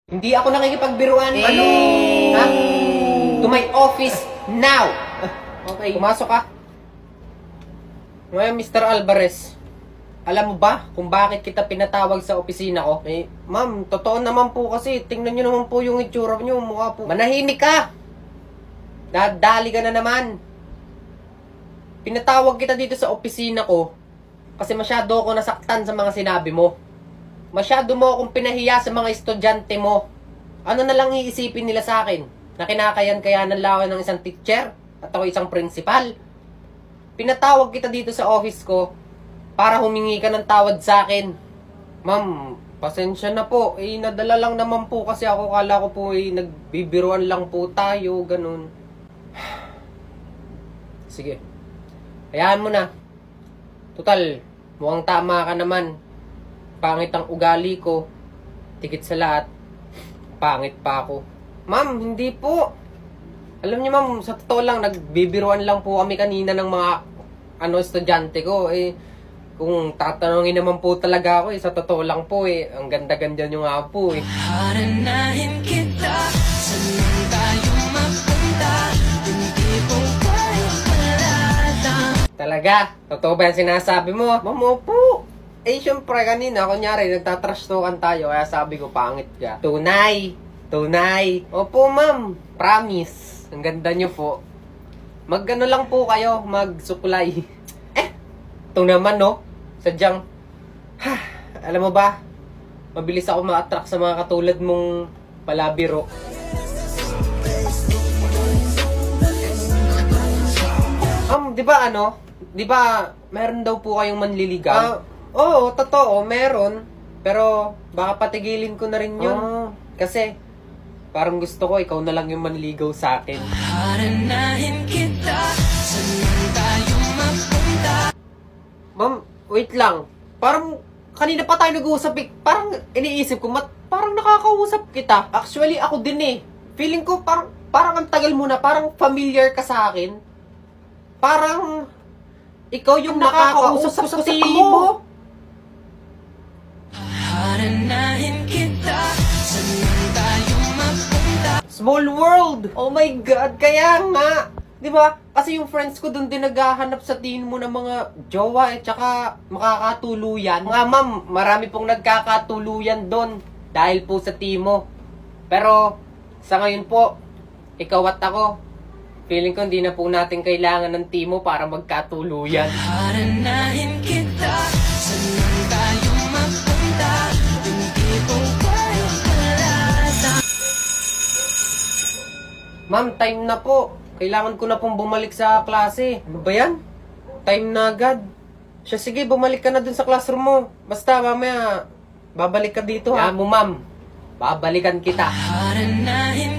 Hindi ako nakikipagbiruan. Ano? Ha? To my office now. Okay. Pumasok ka. Ngayon, Mr. Alvarez, alam mo ba kung bakit kita pinatawag sa opisina ko? Ma'am, totoo naman po kasi. Tingnan nyo naman po yung itsura nyo. Mukha po. Manahimik ka! Dadali ka na naman. Pinatawag kita dito sa opisina ko kasi masyado ako nasaktan sa mga sinabi mo. Masyado mo akong pinahiya sa mga estudyante mo. Ano na lang iisipin nila sa akin? Na kinakayan-kayanan lang ako ng isang teacher at ako isang principal. Pinatawag kita dito sa office ko para humingi ka ng tawad sa akin. Ma'am, pasensya na po. Nadala lang naman po kasi ako. Kala ko po nagbibiruan lang po tayo. Ganun. Sige. Hayaan mo na. Total, mukhang tama ka naman. Pangit ang ugali ko. Tigit sa lahat, pangit pa ako. Ma'am, hindi po. Alam niyo ma'am, sa totoo lang, nagbibiruan lang po kami kanina ng mga estudyante ko. Kung tatanungin naman po talaga ako, sa totoo lang po ang ganda-ganda niyo nga po Haranahin kita, saan tayo mapunta, hindi ko kaya palata. Talaga? Totoo ba yung sinasabi mo? Ma'am, opo. Siyempre kanina, kunyari, nagtatrash talkan tayo, kaya sabi ko, pangit ka. Tunay. Tunay. Opo, ma'am. Promise. Ang ganda nyo po. Mag-ano lang po kayo, magsuklay. Ito naman, no? Sadyang, alam mo ba, mabilis ako ma-attract sa mga katulad mong palabiro. Di ba meron daw po kayong manliligaw? Oo, totoo, meron. Pero, baka patigilin ko na rin yun. Kasi, parang gusto ko, ikaw na lang yung manligaw sa akin. Haranahin kita, saan tayo mapunta. Ma'am, wait lang. Parang, kanina pa tayo nag-uusap parang iniisip ko, parang nakakausap kita. Actually, ako din Feeling ko, parang ang tagal mo na, parang familiar ka sa akin. Parang, ikaw yung nakakausap ko sa timo. Haranahin kita, saan tayo mapunta. Small world! Oh my God, kaya nga! Diba? Kasi yung friends ko dun din naghahanap sa tingin mo ng mga jowa tsaka makakatuluyan. Nga ma'am, marami pong nagkakatuluyan dun dahil po sa timo. Pero, sa ngayon po, ikaw at ako, feeling ko hindi na po natin kailangan ng timo para magkatuluyan. Haranahin kita, saan tayo mapunta, hindi ko kaya palata. Ma'am, time na po. Kailangan ko na pong bumalik sa klase. Ano ba yan? Time na agad. Siya, sige, bumalik ka na dun sa classroom mo. Basta, mamaya, babalik ka dito ha. Mo, ma'am. Babalikan kita. Haranahin